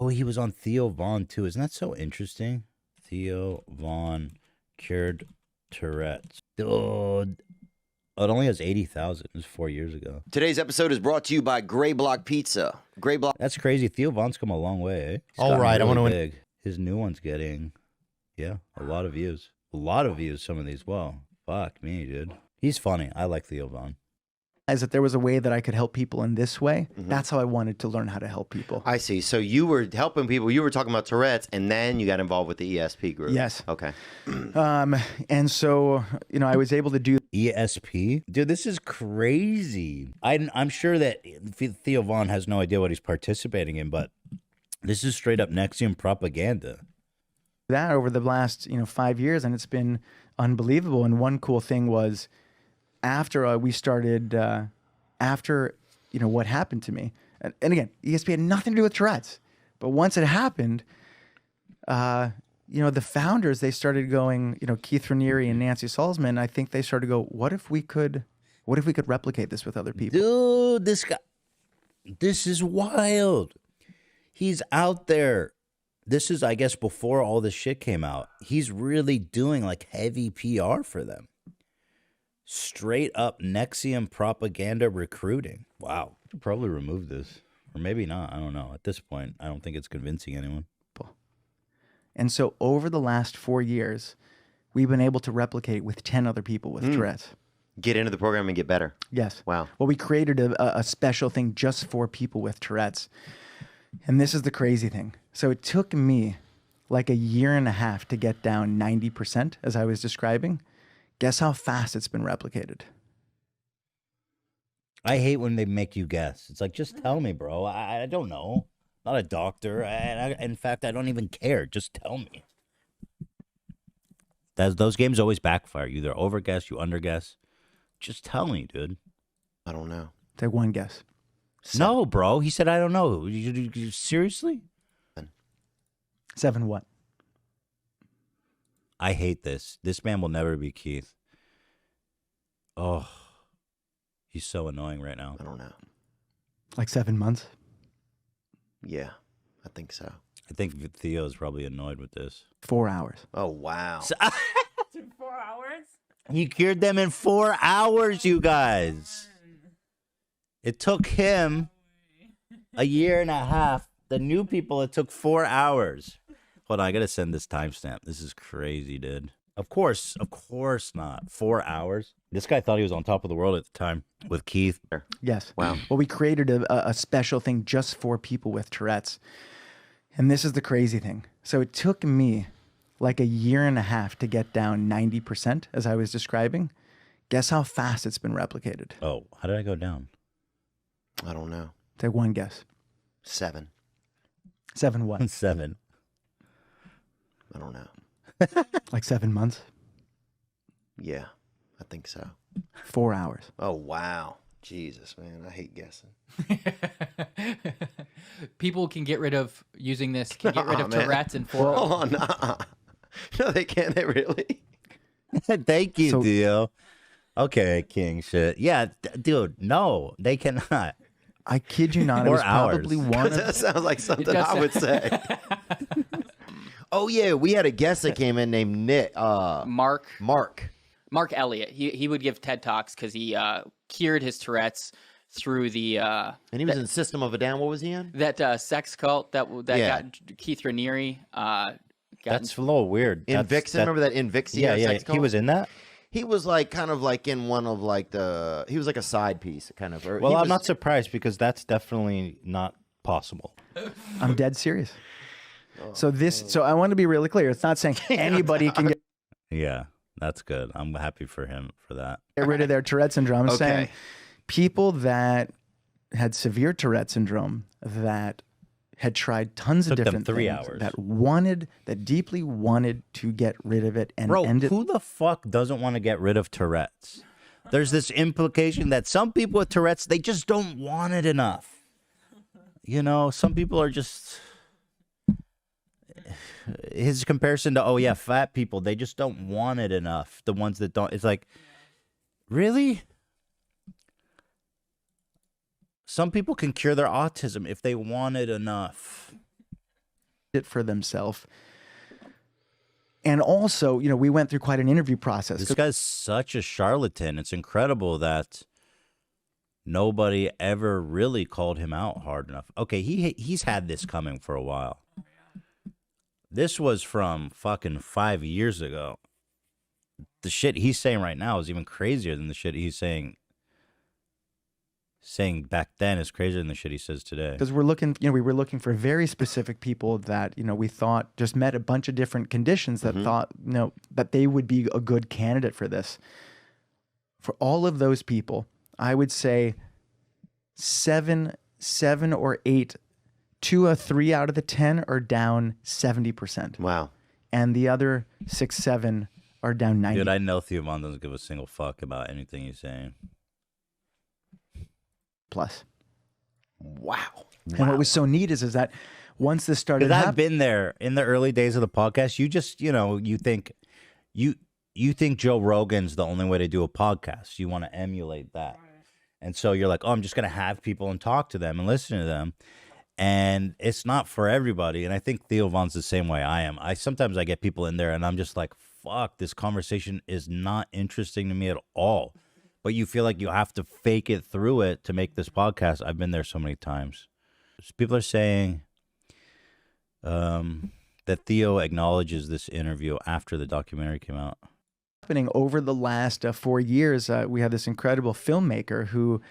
Oh, he was on Theo Von too. Isn't that so interesting? Theo Von cured Tourette's. Dude. Oh, it only has 80,000. It was 4 years ago. Today's episode is brought to you by Gray Block Pizza. Gray Block. That's crazy. Theo Von's come a long way, eh? All right, I want to win. Big. His new one's getting, yeah, a lot of views. A lot of views, some of these. Well, fuck me, dude. He's funny. I like Theo Von. Is that there was a way that I could help people in this way. That's how I wanted to learn how to help people. I see. So you were helping people. You were talking about Tourette's, and then you got involved with the ESP group. Yes. Okay. And so, I was able to do ESP? Dude, this is crazy. I'm sure that Theo Von has no idea what he's participating in, but this is straight up Nexium propaganda. that over the last 5 years, and it's been unbelievable. And one cool thing was after we started, what happened to me, and again, ESP had nothing to do with Tourette's, but once it happened, the founders, they started going, Keith Raniere and Nancy Salzman, I think they started to go, what if we could replicate this with other people? Dude, this is wild. He's out there. This is, I guess, before all this shit came out. He's really doing like heavy PR for them. Straight up Nexium propaganda recruiting. Wow. Should probably remove this. Or maybe not. I don't know. At this point, I don't think it's convincing anyone. And so over the last 4 years, we've been able to replicate with 10 other people with Tourette's. Get into the program and get better. Yes. Wow. Well, we created a special thing just for people with Tourette's. And this is the crazy thing. So it took me like a year and a half to get down 90%, as I was describing. Guess how fast it's been replicated? I hate when they make you guess. It's like, just tell me, bro. I don't know. Not a doctor. In fact, I don't even care. Just tell me. Those games always backfire. You either overguess, you underguess. Just tell me, dude. I don't know. Take one guess. No, bro. He said, I don't know. You seriously? 7 what? I hate this. This man will never be Keith. Oh, he's so annoying right now. I don't know. Like 7 months? Yeah, I think so. I think Theo's probably annoyed with this. 4 hours. Oh, wow. 4 hours? He cured them in 4 hours, you guys. It took him a year and a half. The new people, it took 4 hours. Hold on, I gotta send this timestamp. This is crazy, dude. Of course not. 4 hours. This guy thought he was on top of the world at the time with Keith. Yes. Wow. Well, we created a special thing just for people with Tourette's. And this is the crazy thing. So it took me like a year and a half to get down 90%, as I was describing. Guess how fast it's been replicated? Oh, how did I go down? I don't know. Take one guess. 7. 7 what? 7. I don't know. Like 7 months? Yeah, I think so. 4 hours. Oh, wow. Jesus, man. I hate guessing. People can get rid of using this, can get rid of man. Tourette's in 4 hours. Oh, nah. No, they can't. They really? Thank you, Theo. Okay, king shit. Yeah, dude, no, they cannot. I kid you not. It 4 was probably hours. one That of... sounds like something does I would say. Oh, yeah. We had a guest that came in named Nick. Marc Elliot. He would give TED Talks because he cured his Tourette's through the And he was in System of a Down. What was he in? that sex cult that Yeah. got Keith Raniere. That's a little weird. Invixia. Remember that Invixia? Yeah, yeah. sex cult? He was in that? He was like kind of like in one of like the. He was like a side piece, kind of. Well, I'm not surprised because that's definitely not possible. I'm dead serious. So I want to be really clear. It's not saying anybody can get Yeah, that's good. I'm happy for him for that. rid of their Tourette syndrome. I'm saying people that had severe Tourette syndrome that had tried tons of Took them different 3 things hours. that deeply wanted to get rid of it and Bro, end it. who the fuck doesn't want to get rid of Tourette's? There's this implication that some people with Tourette's, they just don't want it enough. You know, some people are just... His comparison to, oh yeah, fat people, they just don't want it enough. The ones that don't, it's like, really? Some people can cure their autism if they want it enough. it for themselves. And also, you know, we went through quite an interview process. This guy's such a charlatan. It's incredible that nobody ever really called him out hard enough. Okay, he's had this coming for a while. This was from fucking 5 years ago. The shit he's saying right now is even crazier than the shit he's saying back then is crazier than the shit he says today. Because we're looking, you know, we were looking for very specific people that, you know, we thought just met a bunch of different conditions that thought, you know, that they would be a good candidate for this. For all of those people, I would say seven or eight, 2 or 3 out of the 10 are down 70%. Wow. And the other 6, 7 are down 90%. Dude, I know Theo Von doesn't give a single fuck about anything he's saying. Plus. Wow. And what was so neat is that once this started Because I've happening, been there in the early days of the podcast. You just, you know, you think Joe Rogan's the only way to do a podcast. You want to emulate that. And so you're like, oh, I'm just going to have people and talk to them and listen to them. And it's not for everybody. And I think Theo Von's the same way I am. Sometimes I get people in there and I'm just like, fuck, this conversation is not interesting to me at all. But you feel like you have to fake it through it to make this podcast. I've been there so many times. People are saying that Theo acknowledges this interview after the documentary came out. happening over the last 4 years, we have this incredible filmmaker who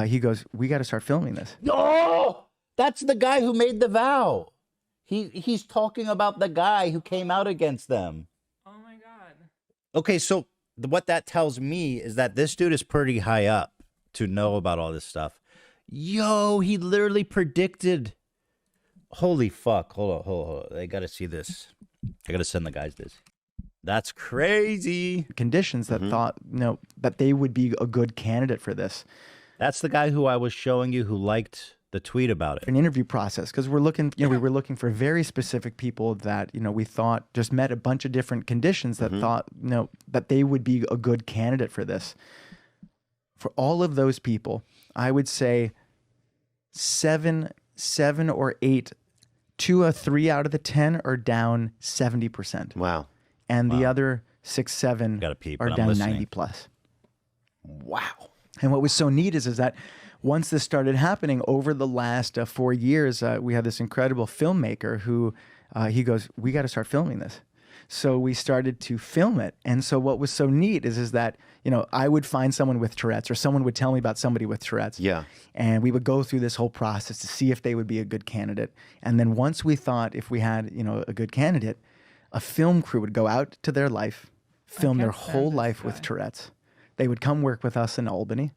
he goes, we got to start filming this. Oh, that's the guy who made the vow. He's talking about the guy who came out against them. Oh my God. Okay, so what that tells me is that this dude is pretty high up to know about all this stuff. Yo, he literally predicted. Holy fuck. Hold on. I got to see this. I got to send the guys this. That's crazy. Conditions that thought, that they would be a good candidate for this. That's the guy who I was showing you who liked the tweet about it. An interview process, because we're looking, we were looking for very specific people that, we thought just met a bunch of different conditions that thought, that they would be a good candidate for this. For all of those people, I would say seven or eight, 2 or 3 out of the 10 are down 70%. Wow. And the other 6, 7 Gotta peep, are but I'm down listening. 90 plus. Wow. And what was so neat is that once this started happening over the last 4 years, we had this incredible filmmaker who he goes, we got to start filming this. So we started to film it. And so what was so neat is that, I would find someone with Tourette's or someone would tell me about somebody with Tourette's. Yeah. And we would go through this whole process to see if they would be a good candidate. And then once we thought if we had, a good candidate, a film crew would go out to their life, film their whole life with Tourette's. They would come work with us in Albany,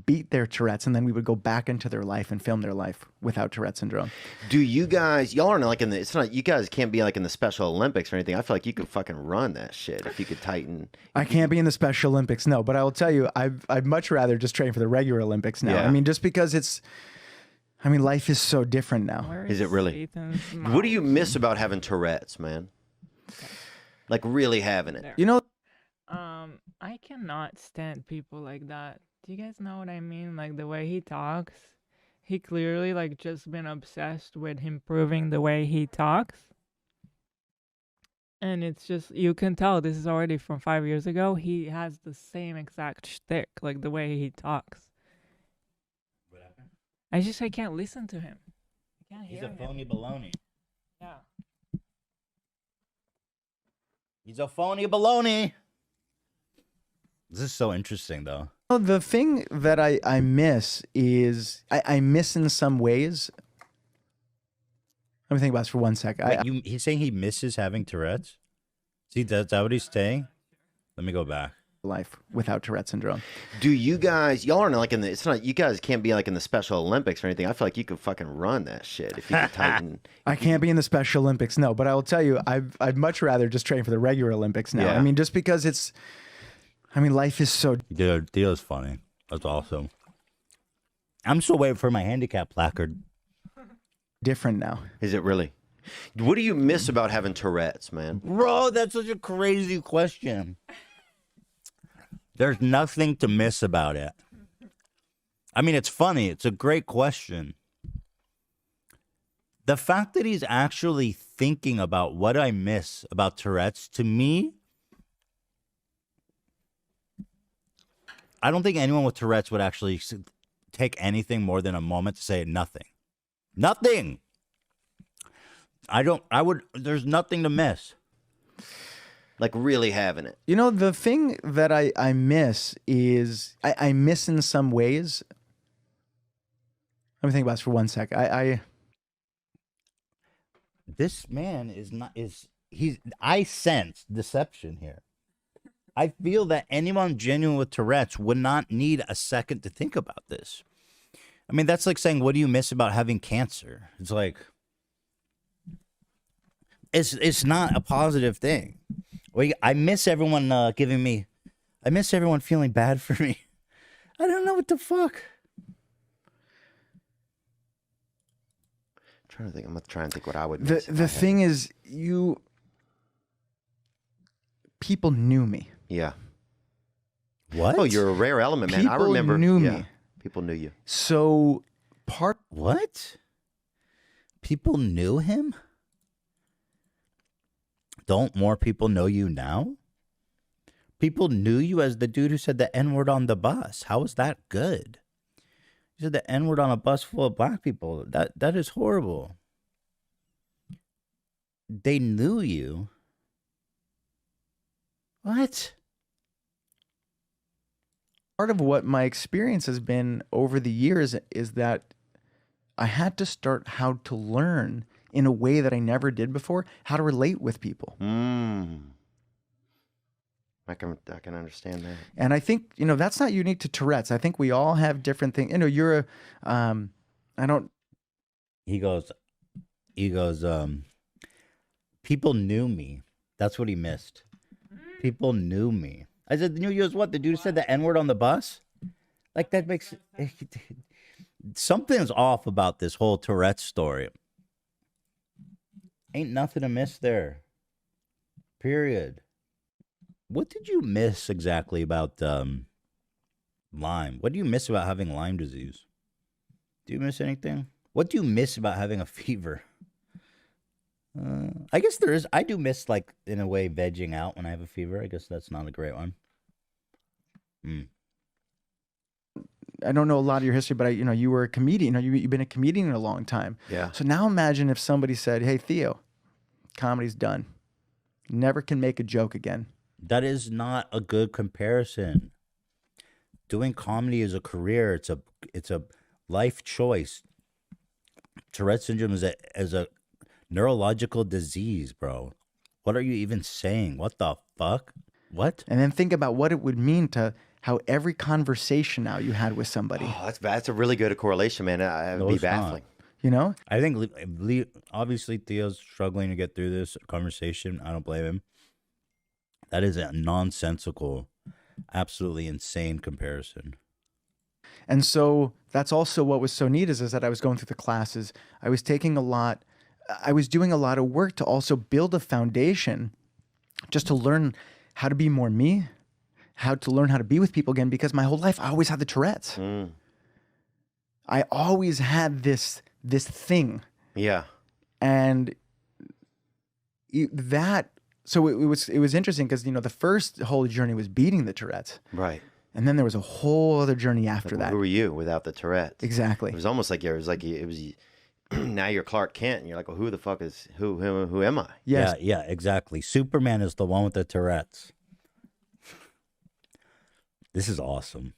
beat their Tourette's, and then we would go back into their life and film their life without Tourette syndrome. Do you guys, y'all aren't like it's not, you guys can't be like in the Special Olympics or anything. I feel like you could fucking run that shit if you could tighten. I can't be in the Special Olympics, no, but I will tell you, I'd much rather just train for the regular Olympics now. Yeah. I mean, just because life is so different now. Where Is it really? Ethan's What do you mouse? miss about having Tourette's, man? Like really having it. There. I cannot stand people like that. Do you guys know what I mean? Like the way he talks. He clearly just been obsessed with improving the way he talks. And it's just, you can tell this is already from 5 years ago. He has the same exact shtick, like the way he talks. I can't listen to him. I can't He's hear a him. phony baloney. Yeah. He's a phony baloney. This is so interesting, though. Well, the thing that I miss is, I miss in some ways. Let me think about this for 1 sec. Wait, he's saying he misses having Tourette's? See, that's what he's saying? Let me go back. Life without Tourette syndrome. Do you guys, y'all aren't like in the, it's not, you guys can't be like in the Special Olympics or anything. I feel like you could fucking run that shit if you could tighten. I can't be in the Special Olympics, no, but I will tell you, I'd much rather just train for the regular Olympics now. Yeah. I mean, just because life is so Dude, Theo's funny. That's awesome. I'm still waiting for my handicap placard. different now. Is it really? What do you miss about having Tourette's, man? Bro, that's such a crazy question. There's nothing to miss about it. I mean, it's funny. It's a great question. The fact that he's actually thinking about what I miss about Tourette's, to me, I don't think anyone with Tourette's would actually take anything more than a moment to say nothing. Nothing. There's nothing to miss. Like really having it. You know, the thing that I miss is I miss in some ways. Let me think about this for 1 sec. This man I sense deception here. I feel that anyone genuine with Tourette's would not need a second to think about this. I mean, that's like saying, what do you miss about having cancer? It's like, it's not a positive thing. I miss everyone I miss everyone feeling bad for me. I don't know what the fuck. I'm going to try and think what I would miss. The thing is, people knew me. Yeah. What? Oh, you're a rare element, man. I People remember. knew yeah, me. People knew you. So What? People knew him? Don't more people know you now? People knew you as the dude who said the N-word on the bus. How is that good? You said the N-word on a bus full of black people. That is horrible. They knew you. What? part of what my experience has been over the years is that I had to start how to learn in a way that I never did before, how to relate with people. I can understand that. And I think, that's not unique to Tourette's. I think we all have different things. You're He goes, people knew me. That's what he missed. People knew me. I said, knew you as what? The dude said the N-word on the bus? Like, that makes... Something's off about this whole Tourette's story. Ain't nothing to miss there. Period. What did you miss exactly about Lyme? What do you miss about having Lyme disease? Do you miss anything? What do you miss about having a fever? I guess there is. I do miss, like, in a way, vegging out when I have a fever. I guess that's not a great one. I don't know a lot of your history, but you were a comedian. You've been a comedian in a long time. Yeah. So now imagine if somebody said, "Hey, Theo, comedy's done. Never can make a joke again." That is not a good comparison. Doing comedy is a career. It's a life choice. Tourette syndrome is a neurological disease, bro. What are you even saying? What the fuck? What? And then think about what it would mean to how every conversation now you had with somebody. Oh, that's a really good correlation, man. It would be baffling. I think obviously Theo's struggling to get through this conversation. I don't blame him. That is a nonsensical, absolutely insane comparison. And so that's also what was so neat is that I was going through the classes. I was doing a lot of work to also build a foundation just to learn how to be more me, how to learn how to be with people again, because my whole life I always had the Tourette's. I always had this thing. Yeah. And so it was interesting because, the first whole journey was beating the Tourette's. Right. And then there was a whole other journey after that. Who were you without the Tourette's? Exactly. It was almost like it was now you're Clark Kent and you're like, well, who the fuck is who am I? Yes. Yeah, exactly. Superman is the one with the Tourette's. This is awesome.